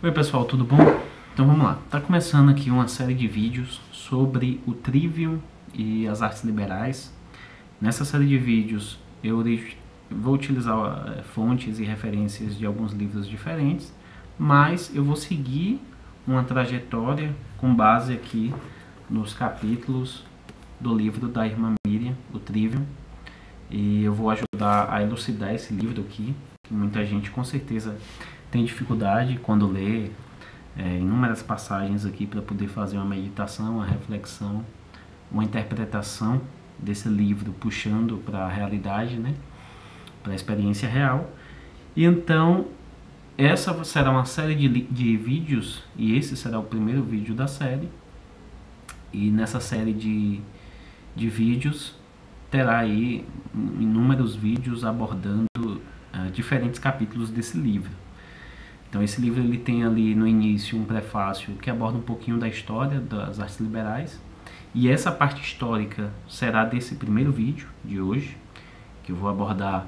Oi pessoal, tudo bom? Então vamos lá, tá começando aqui uma série de vídeos sobre o Trivium e as artes liberais. Nessa série de vídeos eu vou utilizar fontes e referências de alguns livros diferentes, mas eu vou seguir uma trajetória com base aqui nos capítulos do livro da irmã Miriam, o Trivium, e eu vou ajudar a elucidar esse livro aqui, que muita gente com certeza tem dificuldade quando lê inúmeras passagens aqui para poder fazer uma meditação, uma reflexão, uma interpretação desse livro, puxando para a realidade, né? Para a experiência real. E então, essa será uma série de vídeos, e esse será o primeiro vídeo da série. E nessa série de vídeos, terá aí inúmeros vídeos abordando diferentes capítulos desse livro. Então esse livro ele tem ali no início um prefácio que aborda um pouquinho da história das artes liberais, e essa parte histórica será desse primeiro vídeo de hoje, que eu vou abordar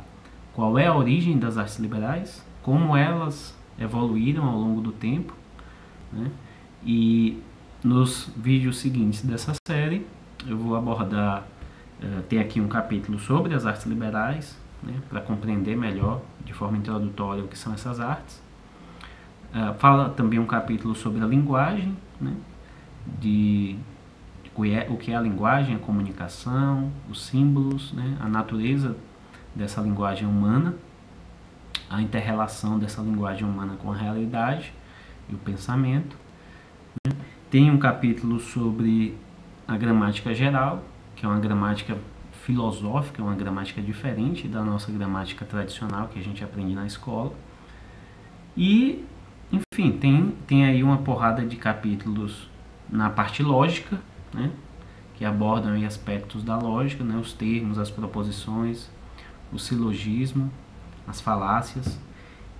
qual é a origem das artes liberais, como elas evoluíram ao longo do tempo, né? E nos vídeos seguintes dessa série eu vou abordar, tem aqui um capítulo sobre as artes liberais, né, para compreender melhor de forma introdutória o que são essas artes. Fala também um capítulo sobre a linguagem, né, o que é a linguagem, a comunicação, os símbolos, né, a natureza dessa linguagem humana, a inter-relação dessa linguagem humana com a realidade e o pensamento, né. Tem um capítulo sobre a gramática geral, que é uma gramática filosófica, uma gramática diferente da nossa gramática tradicional que a gente aprende na escola. E enfim, tem aí uma porrada de capítulos na parte lógica, né, que abordam aí aspectos da lógica, né, os termos, as proposições, o silogismo, as falácias,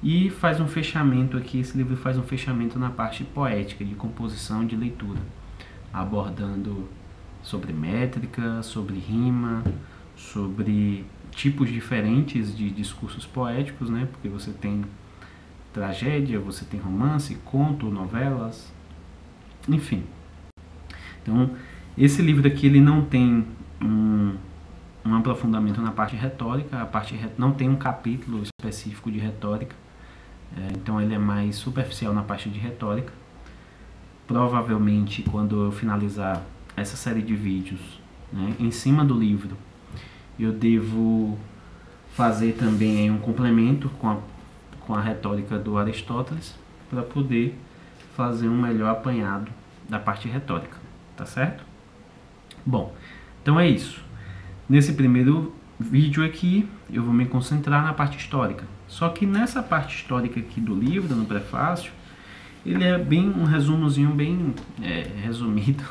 e faz um fechamento aqui, esse livro faz um fechamento na parte poética, de composição, de leitura, abordando sobre métrica, sobre rima, sobre tipos diferentes de discursos poéticos, né, porque você tem tragédia, você tem romance, conto, novelas, enfim. Então, esse livro aqui ele não tem um aprofundamento na parte retórica, não tem um capítulo específico de retórica, então ele é mais superficial na parte de retórica. Provavelmente, quando eu finalizar essa série de vídeos, né, em cima do livro, eu devo fazer também um complemento com a retórica do Aristóteles, para poder fazer um melhor apanhado da parte retórica, tá certo? Bom, então é isso. Nesse primeiro vídeo aqui, eu vou me concentrar na parte histórica. Só que nessa parte histórica aqui do livro, no prefácio, ele é bem um resumozinho bem resumido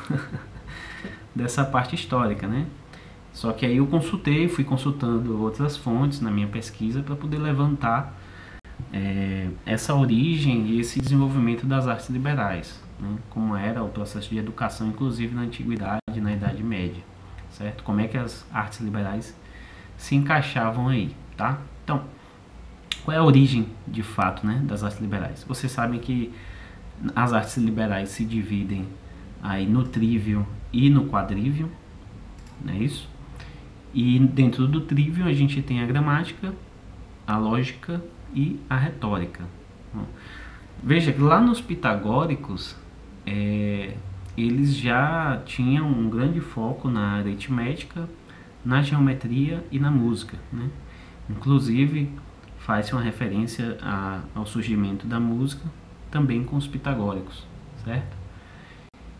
dessa parte histórica, né? Só que aí eu fui consultando outras fontes na minha pesquisa para poder levantar essa origem e esse desenvolvimento das artes liberais, né? Como era o processo de educação, inclusive na Antiguidade e na Idade Média, certo? Como é que as artes liberais se encaixavam aí, tá? Então, qual é a origem de fato, né, das artes liberais? Vocês sabem que as artes liberais se dividem aí no trivium e no quadrivium, não é isso? E dentro do trivium a gente tem a gramática, a lógica e a retórica. Veja que lá nos pitagóricos eles já tinham um grande foco na aritmética, na geometria e na música, né? Inclusive faz-se uma referência ao surgimento da música também com os pitagóricos, certo?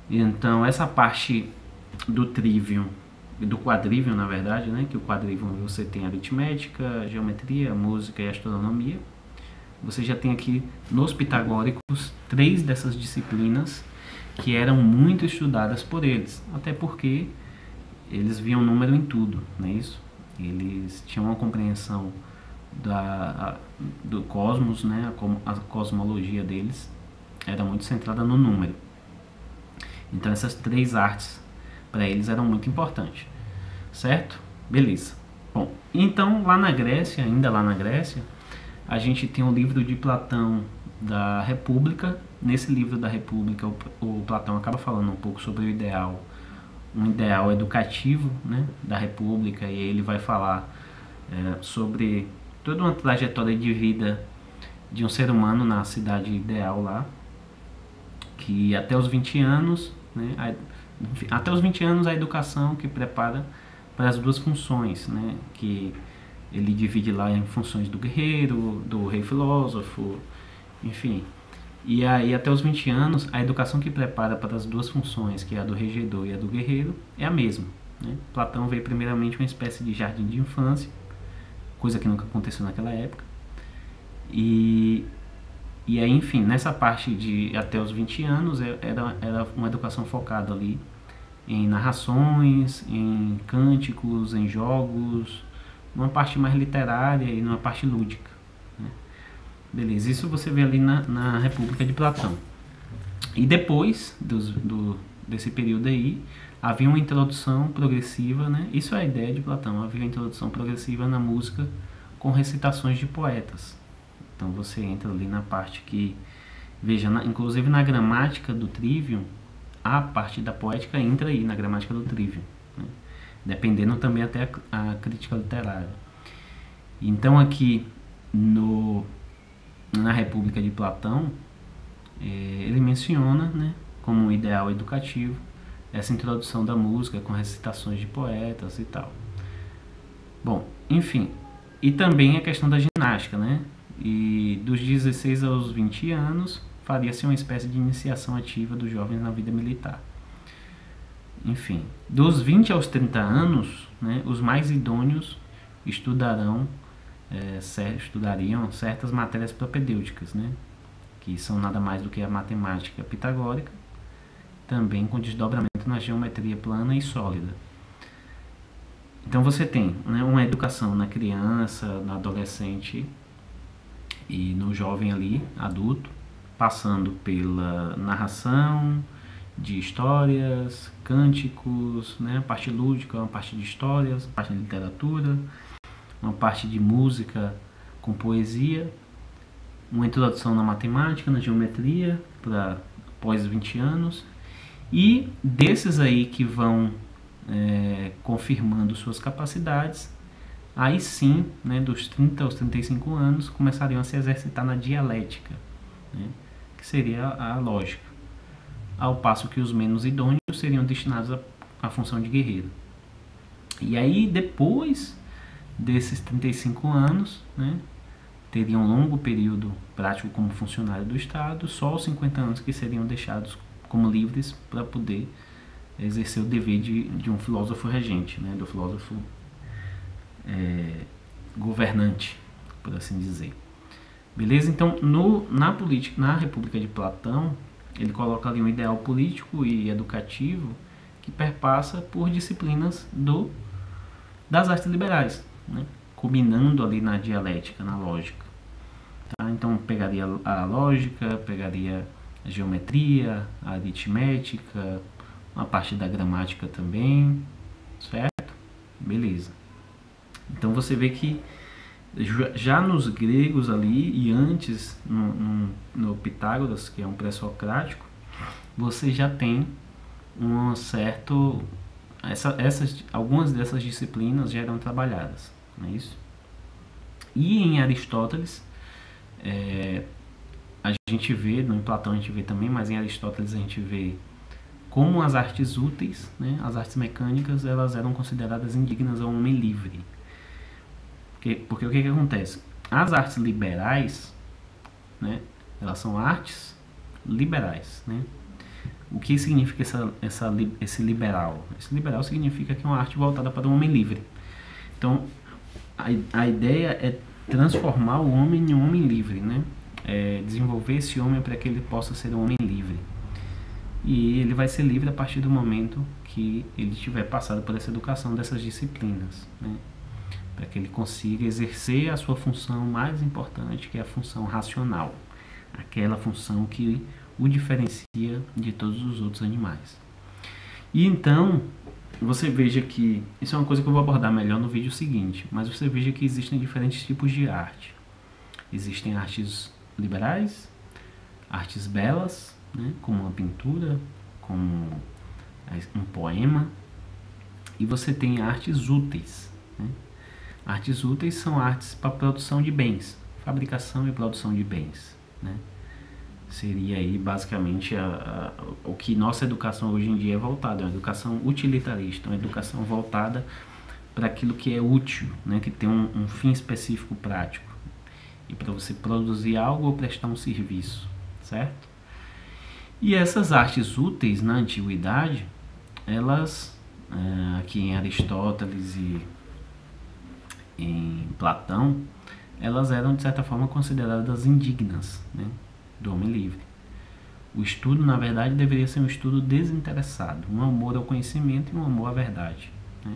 Então essa parte do trivium, do quadrivium na verdade, né, que o quadrivium você tem aritmética, geometria, música e astronomia. Você já tem aqui nos pitagóricos 3 dessas disciplinas que eram muito estudadas por eles, até porque eles viam número em tudo, não é isso? Eles tinham uma compreensão do cosmos, né, a cosmologia deles era muito centrada no número. Então essas 3 artes para eles eram muito importantes, certo? Beleza. Bom, então ainda lá na Grécia, a gente tem um livro de Platão da República. Nesse livro da República, o Platão acaba falando um pouco sobre o ideal, um ideal educativo, né, da República, e ele vai falar sobre toda uma trajetória de vida de um ser humano na cidade ideal lá, que até os 20 anos, né, até os 20 anos a educação que prepara para as duas funções, né, que ele divide lá em funções do guerreiro, do rei filósofo, enfim. E aí até os 20 anos a educação que prepara para as duas funções, que é a do regedor e a do guerreiro, é a mesma, né? Platão vê primeiramente uma espécie de jardim de infância, coisa que nunca aconteceu naquela época. E aí, enfim, nessa parte de até os 20 anos era uma educação focada ali em narrações, em cânticos, em jogos, numa parte mais literária e numa parte lúdica, né? Beleza, isso você vê ali na República de Platão. E depois desse período aí, havia uma introdução progressiva, né? Isso é a ideia de Platão, havia uma introdução progressiva na música com recitações de poetas. Então você entra ali na parte que, veja, inclusive na gramática do Trivium, a parte da poética entra aí na gramática do Trivium, né? Dependendo também até a crítica literária. Então aqui na República de Platão, ele menciona, né, como um ideal educativo essa introdução da música com recitações de poetas e tal. Bom, enfim, e também a questão da ginástica, né? E dos 16 aos 20 anos faria-se uma espécie de iniciação ativa dos jovens na vida militar. Enfim, dos 20 aos 30 anos, né, os mais idôneos estudariam certas matérias propedêuticas, né, que são nada mais do que a matemática pitagórica, também com desdobramento na geometria plana e sólida. Então você tem, né, uma educação na criança, na adolescente e no jovem ali, adulto, passando pela narração de histórias, cânticos, né, a parte lúdica, uma parte de histórias, uma parte de literatura, uma parte de música com poesia, uma introdução na matemática, na geometria, para após 20 anos, e desses aí que vão confirmando suas capacidades, aí sim, né, dos 30 aos 35 anos, começariam a se exercitar na dialética, né, que seria a lógica, ao passo que os menos idôneos seriam destinados à função de guerreiro. E aí, depois desses 35 anos, né, teria um longo período prático como funcionário do Estado, só os 50 anos que seriam deixados como livres para poder exercer o dever de um filósofo regente, né, do filósofo governante, por assim dizer. Beleza? Então, na República de Platão, ele coloca ali um ideal político e educativo que perpassa por disciplinas das artes liberais, né, culminando ali na dialética, na lógica. Tá? Então, pegaria a lógica, pegaria a geometria, a aritmética, uma parte da gramática também, certo? Beleza. Então você vê que já nos gregos ali e antes no Pitágoras, que é um pré-socrático, você já tem um certo... algumas dessas disciplinas já eram trabalhadas, não é isso? E em Aristóteles, a gente vê, em Platão a gente vê também, mas em Aristóteles a gente vê como as artes úteis, né, as artes mecânicas, elas eram consideradas indignas ao homem livre. Porque o que acontece? As artes liberais, né, elas são artes liberais, né? O que significa esse liberal? Esse liberal significa que é uma arte voltada para o homem livre. Então, a ideia é transformar o homem em um homem livre, né? Desenvolver esse homem para que ele possa ser um homem livre. E ele vai ser livre a partir do momento que ele tiver passado por essa educação dessas disciplinas, né? Para que ele consiga exercer a sua função mais importante, que é a função racional, aquela função que o diferencia de todos os outros animais. E então, você veja que, isso é uma coisa que eu vou abordar melhor no vídeo seguinte, mas você veja que existem diferentes tipos de arte. Existem artes liberais, artes belas, né, como uma pintura, como um poema, e você tem artes úteis, né? Artes úteis são artes para produção de bens, fabricação e produção de bens, né? Seria aí basicamente o que nossa educação hoje em dia é voltada, é uma educação utilitarista, uma educação voltada para aquilo que é útil, né? Que tem um fim específico prático, e para você produzir algo ou prestar um serviço, certo? E essas artes úteis na antiguidade, elas, aqui em Aristóteles e em Platão, elas eram de certa forma consideradas indignas, né, do homem livre. O estudo, na verdade, deveria ser um estudo desinteressado, um amor ao conhecimento e um amor à verdade, né?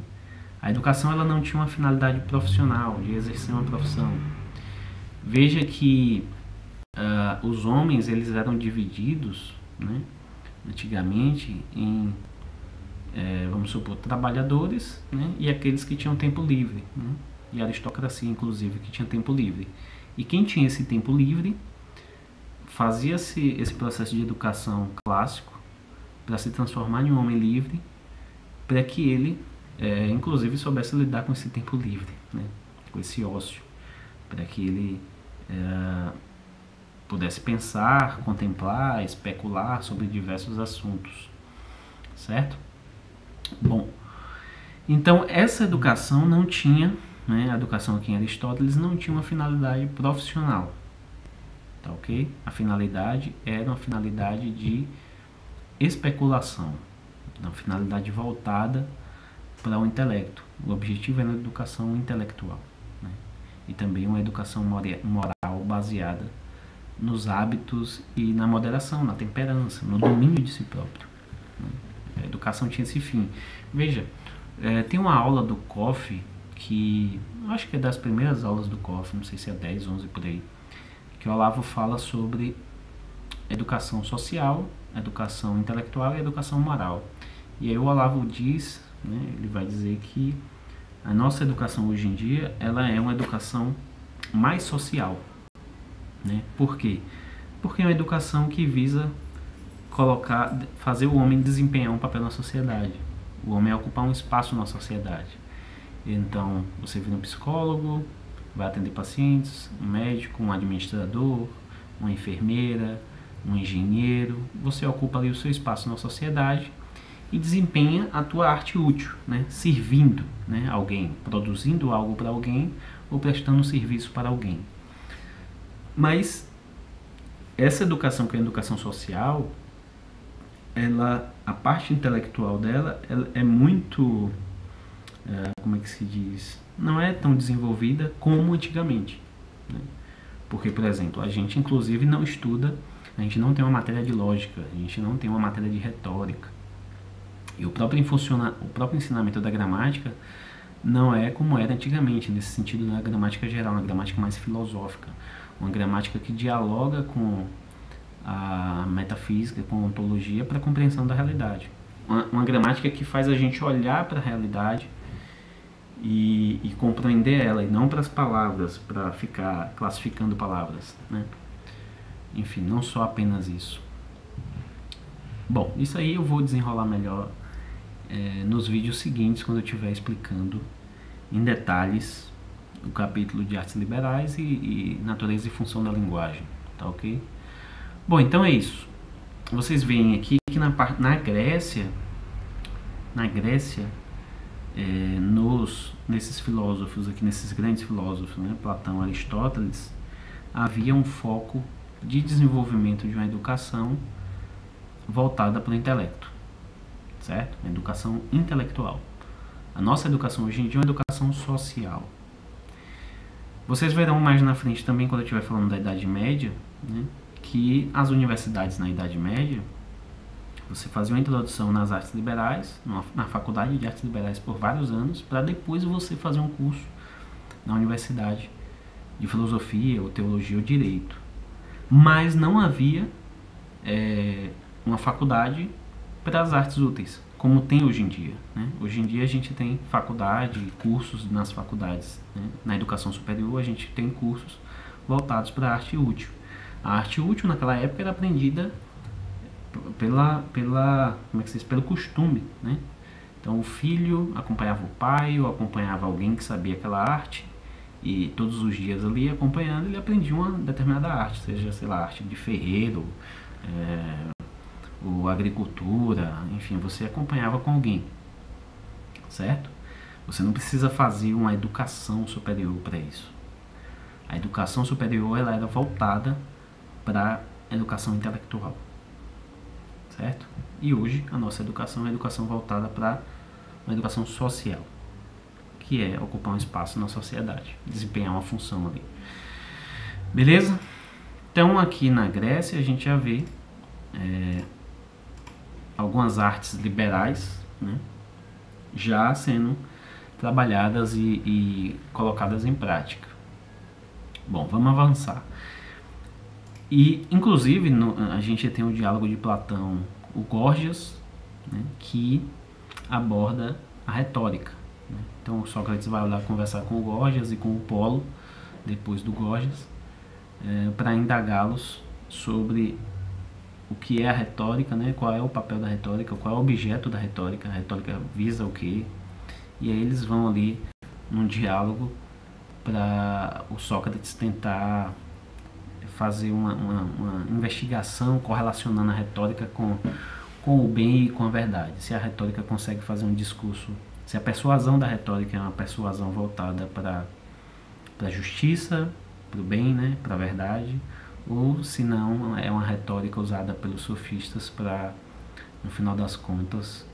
A educação ela não tinha uma finalidade profissional, de exercer uma profissão. Veja que os homens eles eram divididos, né, antigamente em, vamos supor, trabalhadores, né, e aqueles que tinham tempo livre, né, e a aristocracia, inclusive, que tinha tempo livre. E quem tinha esse tempo livre fazia-se esse processo de educação clássico para se transformar em um homem livre, para que ele, inclusive, soubesse lidar com esse tempo livre, né, com esse ócio, para que ele pudesse pensar, contemplar, especular sobre diversos assuntos, certo? Bom, então essa educação não tinha, né, a educação aqui em Aristóteles não tinha uma finalidade profissional, tá ok? A finalidade era uma finalidade de especulação, uma finalidade voltada para o intelecto. O objetivo era a educação intelectual, né? E também uma educação moral baseada nos hábitos e na moderação, na temperança, no domínio de si próprio, né? A educação tinha esse fim. Veja, tem uma aula do COF que eu acho que é das primeiras aulas do COF, não sei se é 10, 11 por aí, que o Olavo fala sobre educação social, educação intelectual e educação moral. E aí o Olavo diz, né, ele vai dizer que a nossa educação hoje em dia ela é uma educação mais social, né? Por quê? Porque é uma educação que visa fazer o homem desempenhar um papel na sociedade. O homem ocupar um espaço na sociedade. Então, você vira um psicólogo, vai atender pacientes, um médico, um administrador, uma enfermeira, um engenheiro. Você ocupa ali o seu espaço na sociedade e desempenha a tua arte útil, né? Servindo, né, alguém, produzindo algo para alguém ou prestando um serviço para alguém. Mas essa educação, que é a educação social, a parte intelectual dela ela é muito, como é que se diz? Não é tão desenvolvida como antigamente, né? Porque, por exemplo, a gente inclusive não estuda, a gente não tem uma matéria de lógica, a gente não tem uma matéria de retórica. E o próprio ensinamento da gramática não é como era antigamente, nesse sentido, na gramática geral, na gramática mais filosófica. Uma gramática que dialoga com a metafísica, com a ontologia, para a compreensão da realidade. Uma gramática que faz a gente olhar para a realidade e compreender ela, e não para as palavras, para ficar classificando palavras, né? Enfim, não só apenas isso. Bom, isso aí eu vou desenrolar melhor nos vídeos seguintes, quando eu estiver explicando em detalhes o capítulo de artes liberais e natureza e função da linguagem, tá ok? Bom, então é isso. Vocês veem aqui que na Grécia, nesses filósofos aqui, nesses grandes filósofos, né, Platão, Aristóteles, havia um foco de desenvolvimento de uma educação voltada para o intelecto, certo? Uma educação intelectual. A nossa educação hoje em dia é uma educação social. Vocês verão mais na frente também, quando eu estiver falando da Idade Média, né, que as universidades na Idade Média, você fazia uma introdução nas artes liberais, na faculdade de artes liberais por vários anos, para depois você fazer um curso na universidade de filosofia, ou teologia, ou direito. Mas não havia uma faculdade para as artes úteis, como tem hoje em dia, né? Hoje em dia a gente tem faculdade, cursos nas faculdades, né? Na educação superior a gente tem cursos voltados para a arte útil. A arte útil naquela época era aprendida como é que se diz? Pelo costume, né? Então o filho acompanhava o pai ou acompanhava alguém que sabia aquela arte, e todos os dias ali acompanhando ele aprendia uma determinada arte, seja, sei lá, arte de ferreiro, ou agricultura, enfim, você acompanhava com alguém, certo? Você não precisa fazer uma educação superior para isso. A educação superior ela era voltada para a educação intelectual, certo? E hoje a nossa educação é a educação voltada para uma educação social, que é ocupar um espaço na sociedade, desempenhar uma função ali. Beleza? Então aqui na Grécia a gente já vê algumas artes liberais, né, já sendo trabalhadas e colocadas em prática. Bom, vamos avançar. E, inclusive, a gente tem o diálogo de Platão, o Gorgias, né, que aborda a retórica. Né? Então, o Sócrates vai lá conversar com o Gorgias e com o Polo, depois do Gorgias, para indagá-los sobre o que é a retórica, né? Qual é o papel da retórica, qual é o objeto da retórica, a retórica visa o quê. E aí eles vão ali num diálogo para o Sócrates tentar fazer uma investigação correlacionando a retórica com o bem e com a verdade. Se a retórica consegue fazer um discurso, se a persuasão da retórica é uma persuasão voltada para a justiça, para o bem, né, para a verdade, ou se não é uma retórica usada pelos sofistas para, no final das contas,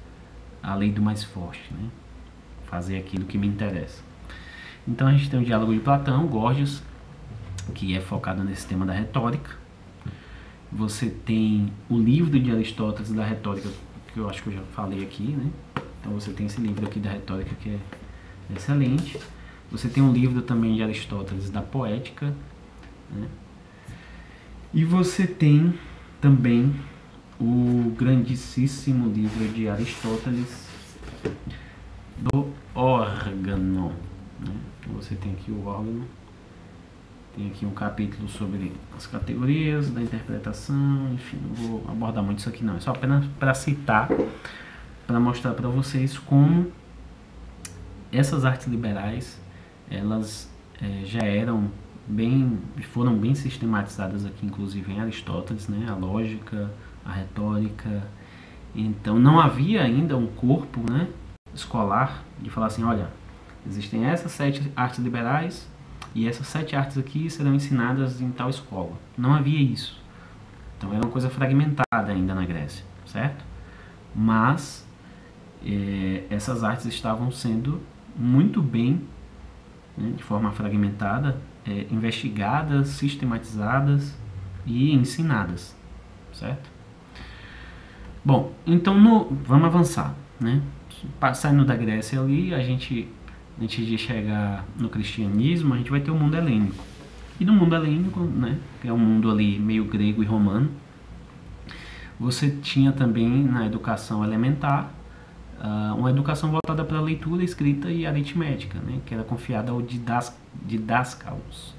a lei do mais forte, né, fazer aquilo que me interessa. Então a gente tem o diálogo de Platão, Gorgias, que é focado nesse tema da retórica. Você tem o livro de Aristóteles da retórica, que eu acho que eu já falei aqui, né? Então você tem esse livro aqui da retórica que é excelente. Você tem um livro também de Aristóteles da poética, né? E você tem também o grandíssimo livro de Aristóteles do órgano, né? Você tem aqui o órgano. Tem aqui um capítulo sobre as categorias da interpretação, enfim, não vou abordar muito isso aqui não, é só apenas para citar, para mostrar para vocês como essas artes liberais, elas já foram bem sistematizadas aqui, inclusive em Aristóteles, né, a lógica, a retórica. Então não havia ainda um corpo, né, escolar de falar assim, olha, existem essas 7 artes liberais, e essas 7 artes aqui serão ensinadas em tal escola. Não havia isso. Então era uma coisa fragmentada ainda na Grécia, certo? Mas essas artes estavam sendo muito bem, né, de forma fragmentada, investigadas, sistematizadas e ensinadas, certo? Bom, então vamos avançar, né? Saindo da Grécia ali, antes de chegar no cristianismo, a gente vai ter o mundo helênico. E no mundo helênico, né, que é um mundo ali meio grego e romano, você tinha também na educação elementar uma educação voltada para a leitura, escrita e aritmética, né, que era confiada ao didascalos.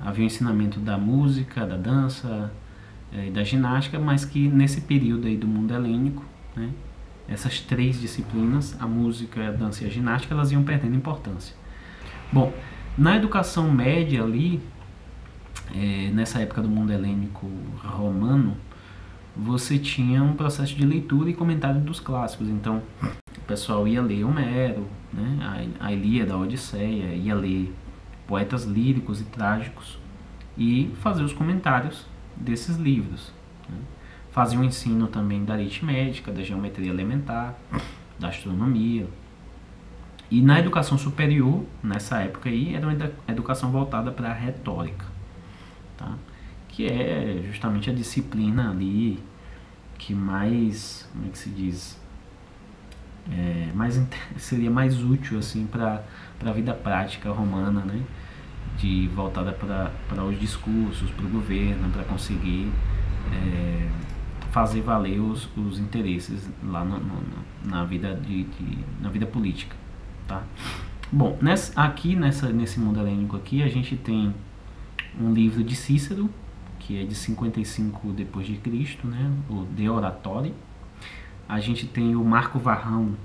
Havia o ensinamento da música, da dança e da ginástica, mas que nesse período aí do mundo helênico, né, essas 3 disciplinas, a música, a dança e a ginástica, elas iam perdendo importância. Bom, na educação média ali, nessa época do mundo helênico romano, você tinha um processo de leitura e comentário dos clássicos. Então, o pessoal ia ler Homero, né, a Ilíada, a Odisseia, ia ler poetas líricos e trágicos e fazer os comentários desses livros, né. Fazia um ensino também da aritmética, da geometria elementar, da astronomia. E na educação superior, nessa época aí, era uma educação voltada para a retórica, tá? Que é justamente a disciplina ali que mais, como é que se diz, seria mais útil assim para a vida prática romana, né? Voltada para os discursos, para o governo, para conseguir fazer valer os interesses lá na vida na vida política, tá? Bom, nesse mundo helênico aqui a gente tem um livro de Cícero, que é de 55 depois de Cristo, né, o De Oratore. A gente tem o Marco Varrão,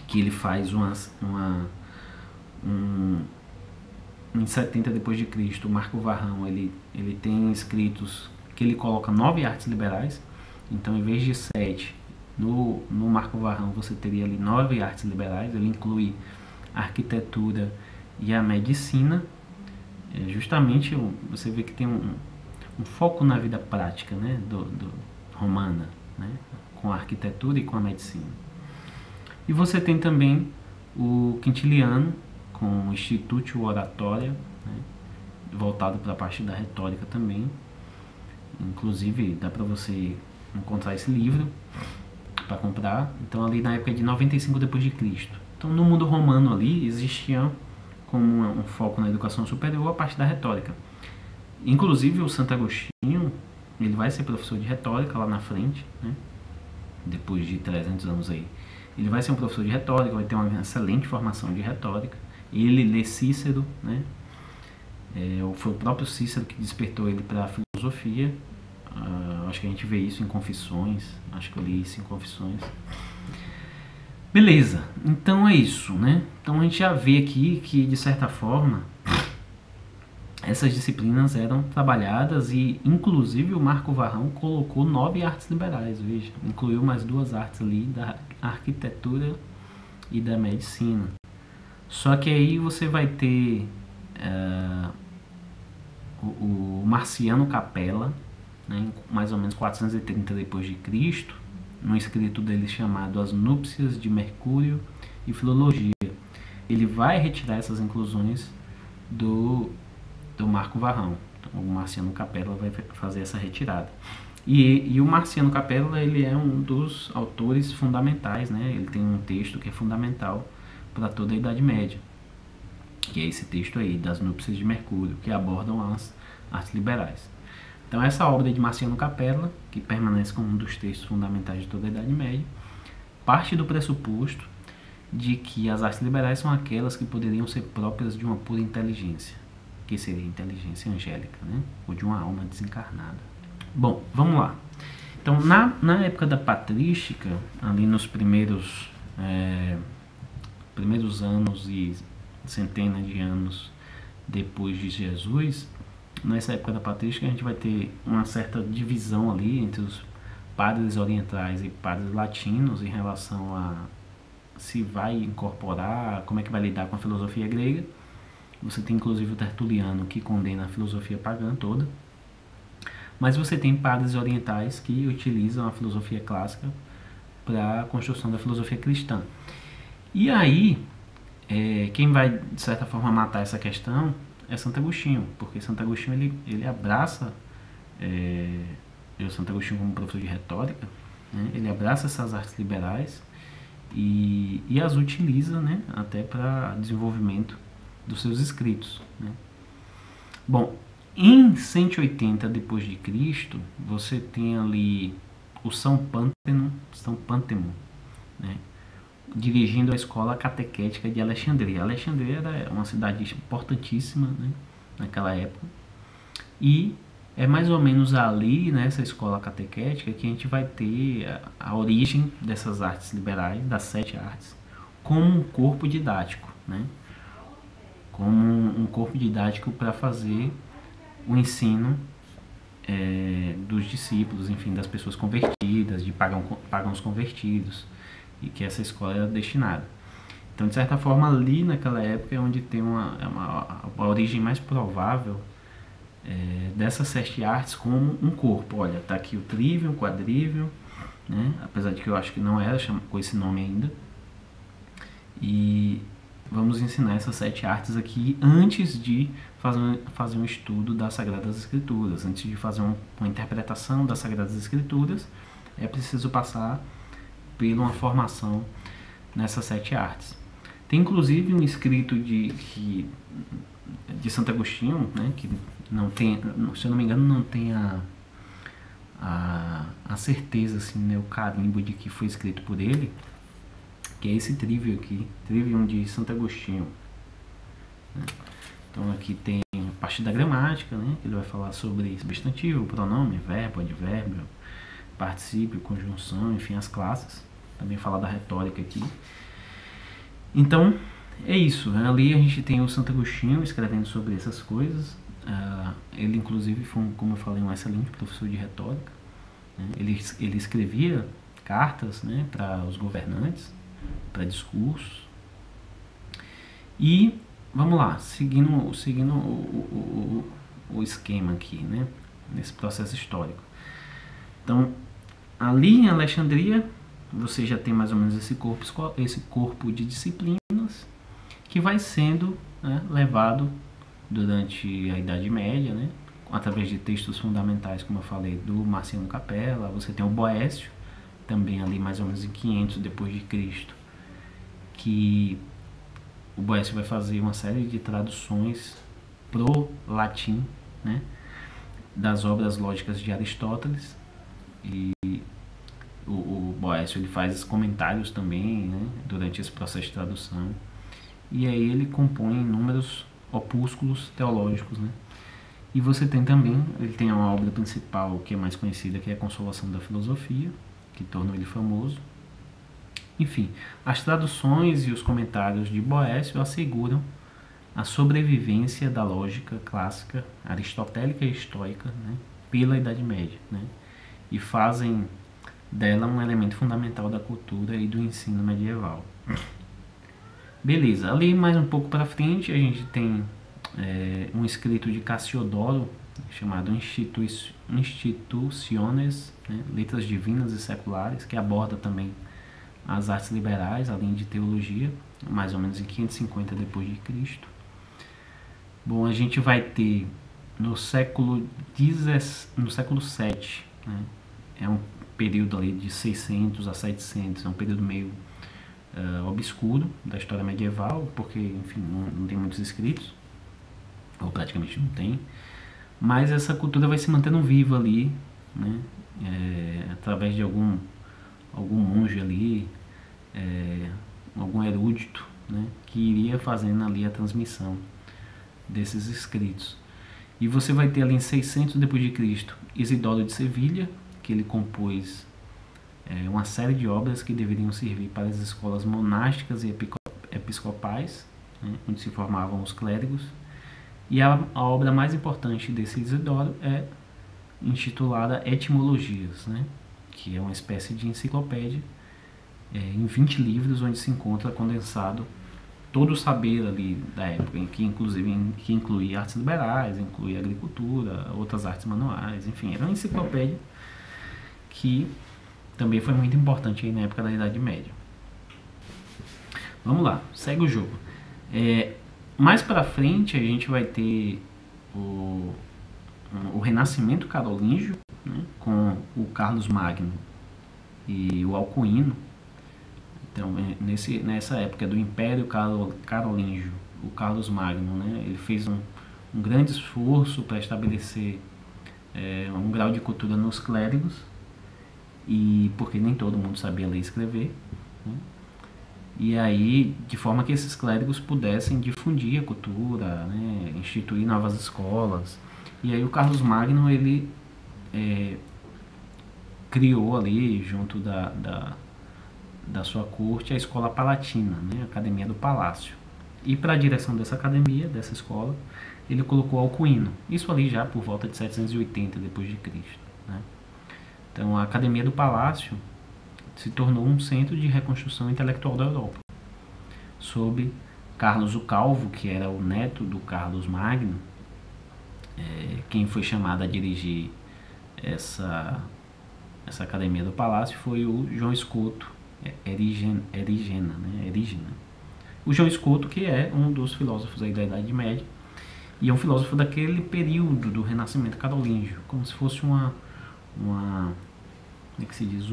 que ele faz em 70 depois de Cristo. O Marco Varrão, ele tem escritos que ele coloca 9 artes liberais. Então, em vez de 7, no Marco Varrão você teria ali 9 artes liberais. Ele inclui a arquitetura e a medicina. Justamente você vê que tem um foco na vida prática, né, do romana, né, com a arquitetura e com a medicina. E você tem também o Quintiliano, com o Institutio Oratoria, né, voltado para a parte da retórica também. Inclusive dá para você encontrar esse livro para comprar. Então ali na época de 95 depois de Cristo. Então no mundo romano ali existia como um foco na educação superior a parte da retórica. Inclusive o Santo Agostinho, ele vai ser professor de retórica lá na frente, né? Depois de 300 anos aí. Ele vai ser um professor de retórica, vai ter uma excelente formação de retórica. Ele lê Cícero, né? Foi o próprio Cícero que despertou ele para a filosofia. Acho que a gente vê isso em Confissões. Acho que eu li isso em Confissões. Beleza, então é isso, né? Então a gente já vê aqui que, de certa forma, essas disciplinas eram trabalhadas e, inclusive, o Marco Varrão colocou 9 artes liberais, veja. Incluiu mais 2 artes ali, da arquitetura e da medicina. Só que aí você vai ter o Marciano Capella, né, em mais ou menos 430 depois de Cristo, num escrito dele chamado As Núpcias de Mercúrio e Filologia. Ele vai retirar essas inclusões do Marco Varrão. Então, o Marciano Capella vai fazer essa retirada. E o Marciano Capella, ele é um dos autores fundamentais, né? Ele tem um texto que é fundamental para toda a Idade Média, que é esse texto aí, das Núpcias de Mercúrio, que abordam as artes liberais. Então essa obra de Marciano Capella, que permanece como um dos textos fundamentais de toda a Idade Média, parte do pressuposto de que as artes liberais são aquelas que poderiam ser próprias de uma pura inteligência, que seria a inteligência angélica, né? Ou de uma alma desencarnada. Bom, vamos lá. Então, na época da patrística, ali nos primeiros anos e centenas de anos depois de Jesus, nessa época da patrística a gente vai ter uma certa divisão ali entre os padres orientais e padres latinos em relação a se vai incorporar, como é que vai lidar com a filosofia grega. Você tem inclusive o Tertuliano, que condena a filosofia pagã toda. Mas você tem padres orientais que utilizam a filosofia clássica para a construção da filosofia cristã. E aí, quem vai, de certa forma, matar essa questão é Santo Agostinho, porque Santo Agostinho ele abraça, Santo Agostinho como professor de retórica, né, ele abraça essas artes liberais e as utiliza, né, até para desenvolvimento dos seus escritos, né. Bom, em 180 depois de Cristo, você tem ali o São Pântemo, né, dirigindo a escola catequética de Alexandria. Alexandria era uma cidade importantíssima, né, naquela época, e é mais ou menos ali, nessa escola catequética, que a gente vai ter a origem dessas artes liberais, das 7 artes, como um corpo didático, né, como um corpo didático para fazer o ensino dos discípulos, enfim, das pessoas convertidas, de pagãos convertidos, e que essa escola era destinada. Então, de certa forma, ali naquela época é onde tem a origem mais provável dessas 7 artes como um corpo. Olha, tá aqui o trivium, o quadrivium, né? Apesar de que eu acho que não era com esse nome ainda. E vamos ensinar essas 7 artes aqui antes de fazer um estudo das Sagradas Escrituras. Antes de fazer uma interpretação das Sagradas Escrituras, é preciso passar por uma formação nessas 7 artes. Tem inclusive um escrito de Santo Agostinho, né, que não tem, se eu não me engano, não tem a certeza, assim, né, o carimbo de que foi escrito por ele, que é esse Trivium aqui, Trivium de Santo Agostinho, né? Então aqui tem parte da gramática, né? Ele vai falar sobre substantivo, pronome, verbo, advérbio, particípio, conjunção, enfim, as classes. Também fala da retórica aqui. Então, é isso. Ali a gente tem o Santo Agostinho escrevendo sobre essas coisas. Ele, inclusive, foi, como eu falei, um excelente professor de retórica. Né? Ele escrevia cartas, né, para os governantes, para discursos. E, vamos lá, seguindo o esquema aqui, né, nesse processo histórico. Então, ali em Alexandria, você já tem mais ou menos esse corpo de disciplinas que vai sendo, né, levado durante a Idade Média, né, através de textos fundamentais, como eu falei, do Marciano Capella. Você tem o Boécio, também ali mais ou menos em 500 depois de Cristo, que o Boécio vai fazer uma série de traduções pro latim, né, das obras lógicas de Aristóteles. E o Boécio ele faz comentários também, né, durante esse processo de tradução. E aí ele compõe inúmeros opúsculos teológicos, né? E você tem também, ele tem uma obra principal que é mais conhecida, que é a Consolação da Filosofia, que tornou ele famoso. Enfim, as traduções e os comentários de Boécio asseguram a sobrevivência da lógica clássica, aristotélica e estoica, né, pela Idade Média, né, e fazem dela um elemento fundamental da cultura e do ensino medieval. Beleza, ali mais um pouco para frente a gente tem um escrito de Cassiodoro chamado Institutiones, né, Letras Divinas e Seculares, que aborda também as artes liberais, além de teologia, mais ou menos em 550 depois de Cristo. Bom, a gente vai ter no século VII, né, é um período ali de 600 a 700, é um período meio obscuro da história medieval, porque, enfim, não tem muitos escritos, ou praticamente não tem, mas essa cultura vai se mantendo viva ali, né, através de algum monge ali, algum erudito, né, que iria fazendo ali a transmissão desses escritos. E você vai ter ali em 600 depois de Cristo Isidoro de Sevilha, que ele compôs uma série de obras que deveriam servir para as escolas monásticas e episcopais, né, onde se formavam os clérigos. E a obra mais importante desse Isidoro é intitulada Etimologias, né, que é uma espécie de enciclopédia em 20 livros, onde se encontra condensado todo o saber ali da época, que incluía artes liberais, incluía agricultura, outras artes manuais, enfim, era uma enciclopédia que também foi muito importante aí na época da Idade Média. Vamos lá, segue o jogo. Mais para frente a gente vai ter o Renascimento Carolíngio, né, com o Carlos Magno e o Alcuino. Então, nessa época do Império Carolíngio, o Carlos Magno, né, ele fez um grande esforço para estabelecer um grau de cultura nos clérigos, e porque nem todo mundo sabia ler e escrever, né? E aí, de forma que esses clérigos pudessem difundir a cultura, né, instituir novas escolas. E aí o Carlos Magno, ele criou ali, junto da sua corte, a Escola Palatina, né, a Academia do Palácio. E para a direção dessa academia, dessa escola, ele colocou Alcuino. Isso ali já por volta de 780 depois de Cristo, né? Então a Academia do Palácio se tornou um centro de reconstrução intelectual da Europa, sob Carlos o Calvo, que era o neto do Carlos Magno. Quem foi chamado a dirigir essa Academia do Palácio foi o João Escoto Erigena. O João Escoto, que é um dos filósofos aí da Idade Média, e é um filósofo daquele período do Renascimento Carolíngio, como se fosse como é que se diz,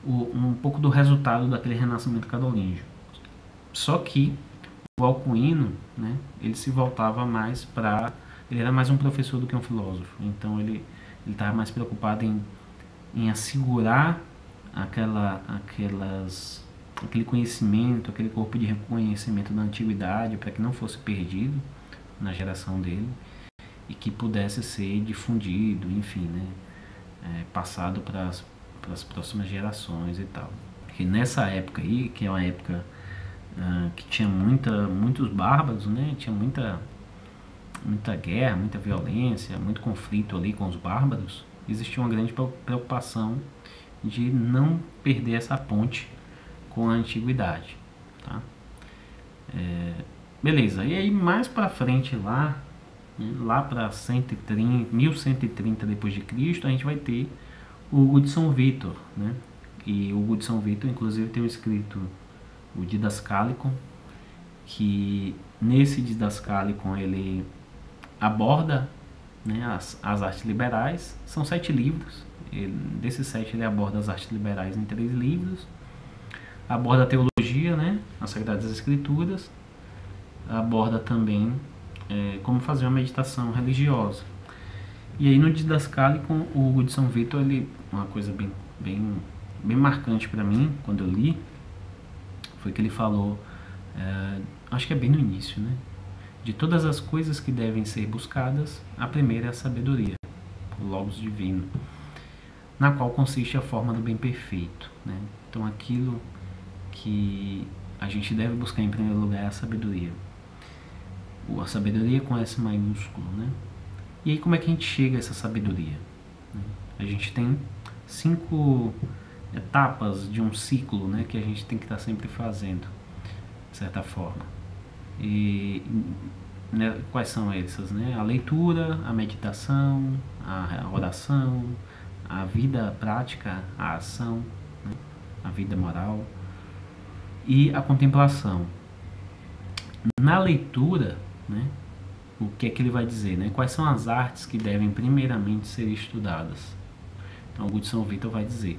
um pouco do resultado daquele Renascimento Carolíngio. Só que o Alcuino, né, ele se voltava mais para... Ele era mais um professor do que um filósofo. Então ele estava mais preocupado em assegurar aquele conhecimento, aquele corpo de reconhecimento da antiguidade, para que não fosse perdido, na geração dele e que pudesse ser difundido, enfim, né, passado para as próximas gerações e tal. Porque nessa época aí, que é uma época que tinha muitos bárbaros, né, tinha muita guerra, muita violência, muito conflito ali com os bárbaros, existia uma grande preocupação de não perder essa ponte com a antiguidade, tá? Beleza, e aí mais para frente lá para 1130 depois de Cristo, a gente vai ter o Hugo de São Vítor, né? E o Hugo de São Vítor, inclusive, tem um escrito, o Didascalicon, que nesse Didascalicon ele aborda, né, as artes liberais. São 7 livros. Desses 7 ele aborda as artes liberais em 3 livros. Aborda a teologia, né, as Sagradas Escrituras. Aborda também como fazer uma meditação religiosa. E aí no Didascalicon, o Hugo de São Vítor, uma coisa bem marcante para mim, quando eu li, foi que ele falou, acho que é bem no início, né? De todas as coisas que devem ser buscadas, a primeira é a sabedoria, o Logos Divino, na qual consiste a forma do bem perfeito, né? Então aquilo que a gente deve buscar em primeiro lugar é a sabedoria. A sabedoria com S maiúsculo, né? E aí como é que a gente chega a essa sabedoria? A gente tem 5 etapas de um ciclo, né, que a gente tem que estar sempre fazendo, de certa forma. E né, quais são essas? Né? A leitura, a meditação, a oração, a vida prática, a ação, né? A vida moral e a contemplação. Na leitura, né, o que é que ele vai dizer? Né? Quais são as artes que devem primeiramente ser estudadas? Então, Hugo de São Vítor vai dizer: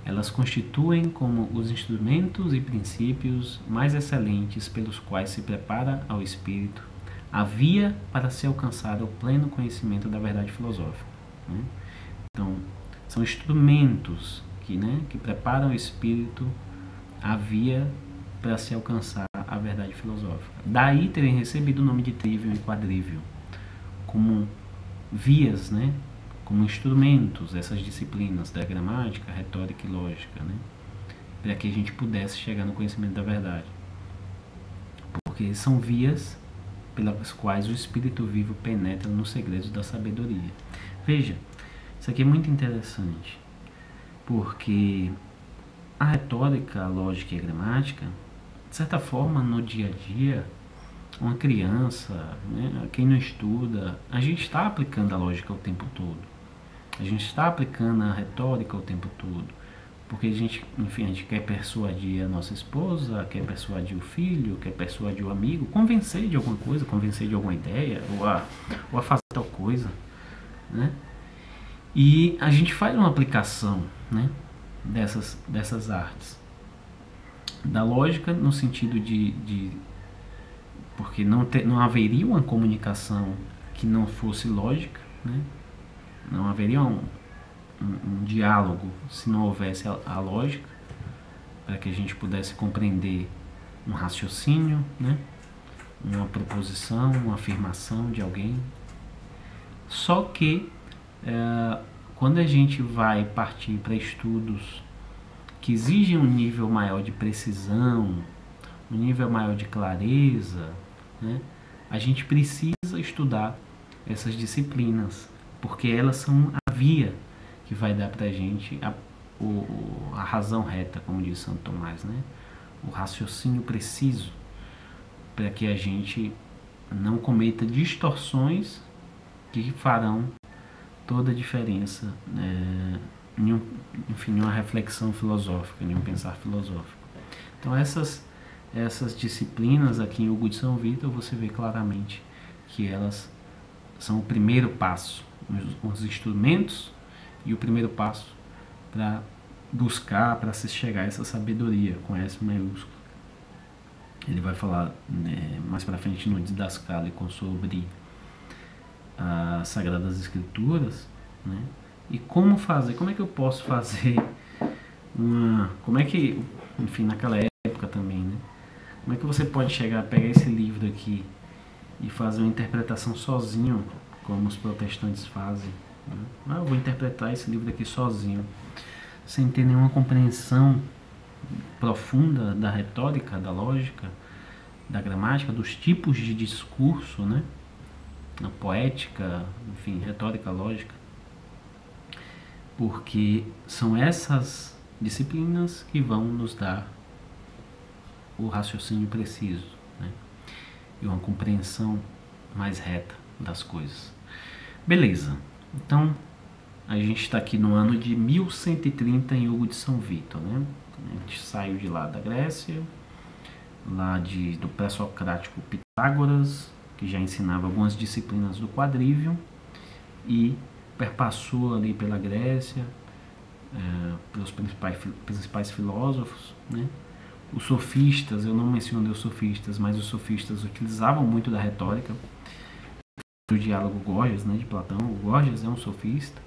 elas constituem como os instrumentos e princípios mais excelentes pelos quais se prepara ao espírito a via para se alcançar o pleno conhecimento da verdade filosófica. Né? Então, são instrumentos que preparam o espírito a via para se alcançar a verdade filosófica. Daí terem recebido o nome de trivium e quadrivium, como vias, né? Como instrumentos, essas disciplinas da gramática, retórica e lógica, né? Para que a gente pudesse chegar no conhecimento da verdade. Porque são vias pelas quais o Espírito vivo penetra nos segredos da sabedoria. Veja, isso aqui é muito interessante, porque a retórica, a lógica e a gramática, de certa forma, no dia a dia, uma criança, né, quem não estuda, a gente está aplicando a lógica o tempo todo. A gente está aplicando a retórica o tempo todo. Porque a gente quer persuadir a nossa esposa, quer persuadir o filho, quer persuadir o amigo, convencer de alguma coisa, convencer de alguma ideia, ou a fazer tal coisa, né? E a gente faz uma aplicação, né, dessas artes. Da lógica no sentido porque não haveria uma comunicação que não fosse lógica, né? Não haveria um diálogo se não houvesse a lógica, para que a gente pudesse compreender um raciocínio, né? Uma proposição, uma afirmação de alguém. Só que quando a gente vai partir para estudos que exigem um nível maior de precisão, um nível maior de clareza, né, a gente precisa estudar essas disciplinas, porque elas são a via que vai dar para a gente a razão reta, como diz Santo Tomás, né? O raciocínio preciso, para que a gente não cometa distorções que farão toda a diferença, em uma reflexão filosófica, em um pensar filosófico. Então essas disciplinas aqui em Hugo de São Vítor, você vê claramente que elas são o primeiro passo, os instrumentos e o primeiro passo para buscar, para se chegar a essa sabedoria com S maiúsculo. Ele vai falar mais para frente no Didascalicon sobre as Sagradas Escrituras, né? E como é que eu posso fazer naquela época também, né? Como é que você pode pegar esse livro aqui e fazer uma interpretação sozinho, como os protestantes fazem. Né? Eu vou interpretar esse livro aqui sozinho, sem ter nenhuma compreensão profunda da retórica, da lógica, da gramática, dos tipos de discurso, né? A poética, enfim, retórica, lógica, porque são essas disciplinas que vão nos dar o raciocínio preciso, né? E uma compreensão mais reta das coisas. Beleza, então a gente está aqui no ano de 1130 em Hugo de São Vito, né? A gente saiu de lá da Grécia, do pré-socrático Pitágoras, que já ensinava algumas disciplinas do quadrívio, e perpassou ali pela Grécia, pelos principais filósofos, né? Os sofistas, eu não mencionei os sofistas, mas os sofistas utilizavam muito da retórica. O diálogo Gorgias, né, de Platão, o Gorgias é um sofista.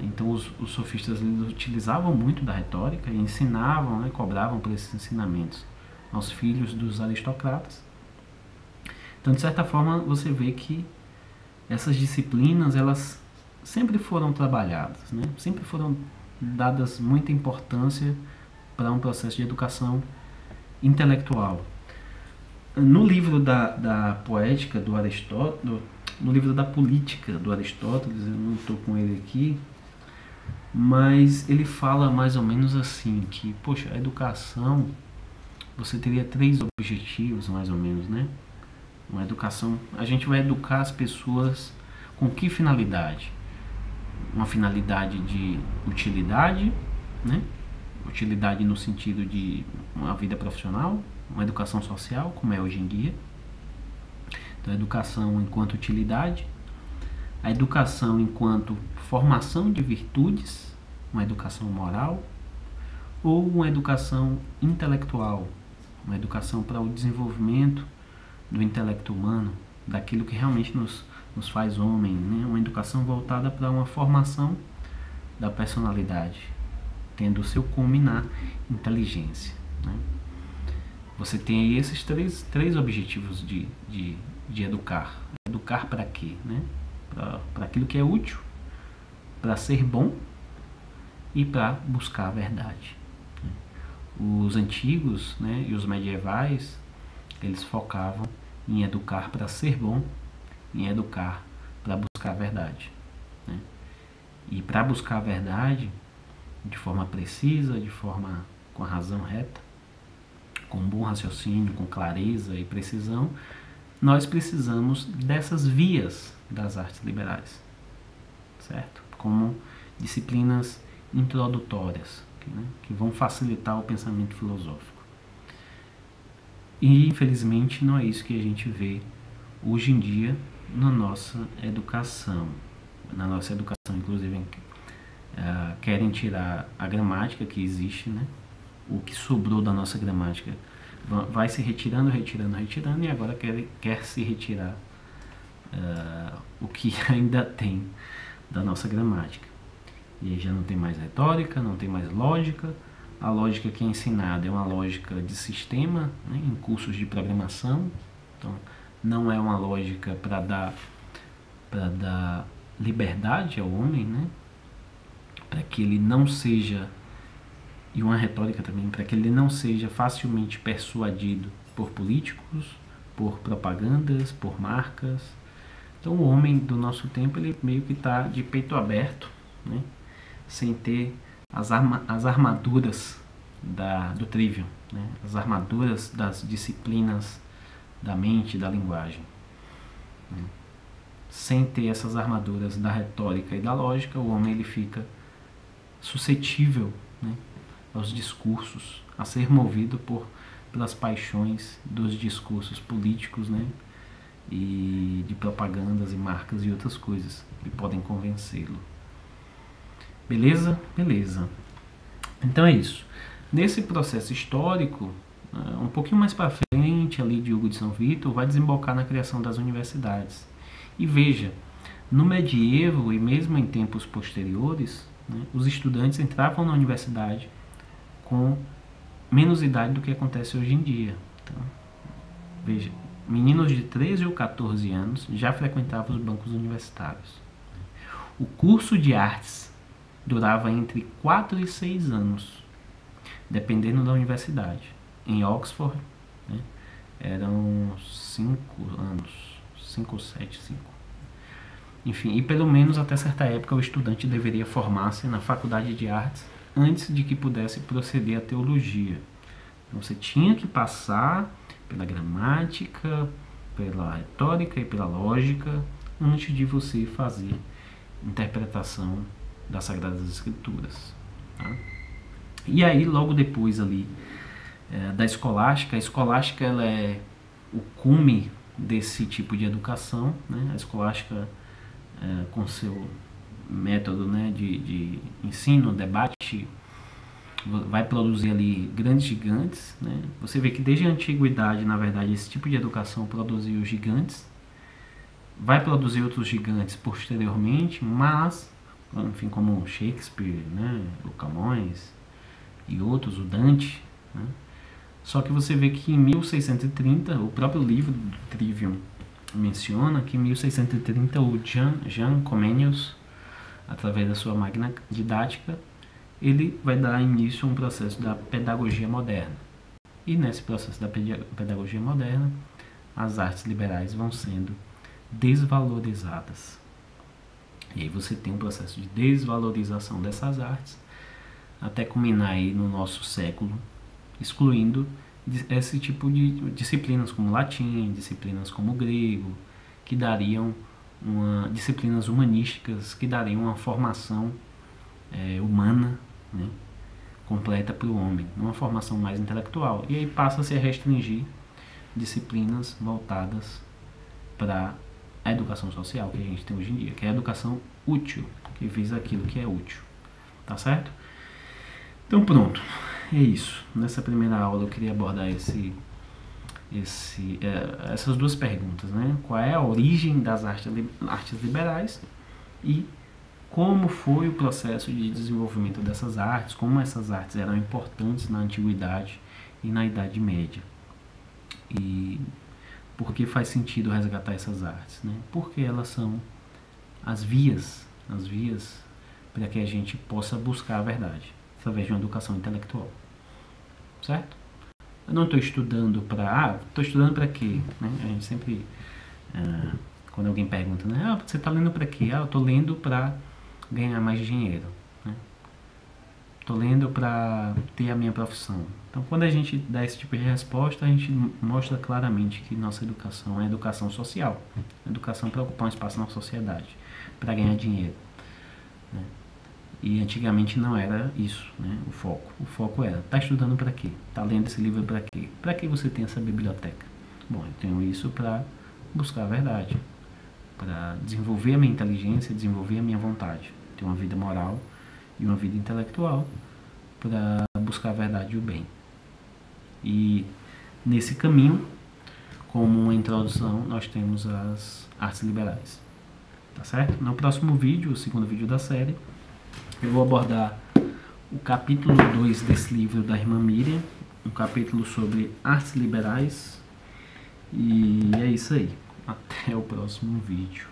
Então os sofistas utilizavam muito da retórica e ensinavam, né, cobravam por esses ensinamentos aos filhos dos aristocratas. Então, de certa forma, você vê que essas disciplinas, elas sempre foram trabalhadas, né? Sempre foram dadas muita importância para um processo de educação intelectual. No livro da poética do Aristóteles, no livro da política do Aristóteles, eu não estou com ele aqui, mas ele fala mais ou menos assim, que, poxa, a educação, você teria 3 objetivos, mais ou menos, né? Uma educação, a gente vai educar as pessoas com que finalidade? Uma finalidade de utilidade, né? Utilidade no sentido de uma vida profissional, uma educação social, como é hoje em dia. Então, a educação enquanto utilidade, a educação enquanto formação de virtudes, uma educação moral, ou uma educação intelectual, uma educação para o desenvolvimento do intelecto humano, daquilo que realmente nos faz homem, né? Uma educação voltada para uma formação da personalidade, tendo o seu culminar inteligência, né? Você tem aí esses três objetivos de educar. Educar para quê? Né? Para aquilo que é útil, para ser bom e para buscar a verdade. Os antigos, né, e os medievais, eles focavam em educar para ser bom, em educar para buscar a verdade, né? E para buscar a verdade de forma precisa, com a razão reta, com um bom raciocínio, com clareza e precisão, nós precisamos dessas vias das artes liberais, certo? Como disciplinas introdutórias, que vão facilitar o pensamento filosófico. E, infelizmente, não é isso que a gente vê hoje em dia na nossa educação. Na nossa educação, inclusive, querem tirar a gramática que existe, né? O que sobrou da nossa gramática vai se retirando, e agora quer se retirar o que ainda tem da nossa gramática. E aí já não tem mais retórica, não tem mais lógica. A lógica que é ensinada é uma lógica de sistema, né, em cursos de programação. Então, não é uma lógica para dar liberdade ao homem, né, para que ele não seja, e uma retórica também, para que ele não seja facilmente persuadido por políticos, por propagandas, por marcas. Então, o homem do nosso tempo, ele meio que está de peito aberto, né, sem ter as armaduras do trivium, né? As armaduras das disciplinas da mente e da linguagem, né? Sem ter essas armaduras da retórica e da lógica, o homem ele fica suscetível, né, aos discursos, a ser movido pelas paixões dos discursos políticos, né, e de propagandas e marcas e outras coisas que podem convencê-lo. Beleza? Beleza. Então é isso. Nesse processo histórico, um pouquinho mais para frente, ali de Hugo de São Vito, vai desembocar na criação das universidades. E veja, no medievo e mesmo em tempos posteriores, né, os estudantes entravam na universidade com menos idade do que acontece hoje em dia. Então, veja, meninos de 13 ou 14 anos já frequentavam os bancos universitários. O curso de artes durava entre 4 e 6 anos, dependendo da universidade. Em Oxford, né, eram 5 anos, 5 ou 7, 5. Enfim, e pelo menos até certa época o estudante deveria formar-se na faculdade de artes antes de que pudesse proceder à teologia. Então, você tinha que passar pela gramática, pela retórica e pela lógica antes de você fazer interpretação das Sagradas Escrituras. Tá? E aí, logo depois ali da escolástica, a escolástica ela é o cume desse tipo de educação, né? A escolástica com seu método, né, de ensino, debate, vai produzir ali grandes gigantes, né? Você vê que desde a antiguidade, na verdade, esse tipo de educação produziu gigantes, vai produzir outros gigantes posteriormente, mas, enfim, como Shakespeare, né, o Camões e outros, o Dante, né? Só que você vê que em 1630, o próprio livro do Trivium menciona que em 1630 o Jean Comenius, através da sua máquina didática, ele vai dar início a um processo da pedagogia moderna. E nesse processo da pedagogia moderna, as artes liberais vão sendo desvalorizadas. E aí você tem um processo de desvalorização dessas artes, até culminar aí no nosso século, excluindo esse tipo de disciplinas como latim, disciplinas como grego, que dariam disciplinas humanísticas que dariam uma formação humana, né, completa para o homem, uma formação mais intelectual. E aí passa-se a restringir disciplinas voltadas para a educação social que a gente tem hoje em dia, que é a educação útil, que visa aquilo que é útil. Tá certo? Então pronto, é isso. Nessa primeira aula eu queria abordar essas duas perguntas, né? Qual é a origem das artes liberais e como foi o processo de desenvolvimento dessas artes, como essas artes eram importantes na Antiguidade e na Idade Média. E por que faz sentido resgatar essas artes, né? Porque elas são as vias para que a gente possa buscar a verdade, através de uma educação intelectual. Certo? Eu não estou estudando para... estou estudando para quê? Né? A gente sempre... quando alguém pergunta, né? Você está lendo para quê? Eu estou lendo para ganhar mais dinheiro. Estou lendo para ter a minha profissão. Então, quando a gente dá esse tipo de resposta, a gente mostra claramente que nossa educação é educação social. Educação para ocupar um espaço na sociedade, para ganhar dinheiro. Né? E antigamente não era isso, né? O foco. O foco era, tá estudando para quê? Tá lendo esse livro para quê? Para que você tem essa biblioteca? Bom, eu tenho isso para buscar a verdade, para desenvolver a minha inteligência, desenvolver a minha vontade, ter uma vida moral e uma vida intelectual para buscar a verdade e o bem. E nesse caminho, como uma introdução, nós temos as artes liberais. Tá certo? No próximo vídeo, o segundo vídeo da série, eu vou abordar o capítulo 2 desse livro da irmã Miriam, um capítulo sobre artes liberais. E é isso aí. Até o próximo vídeo.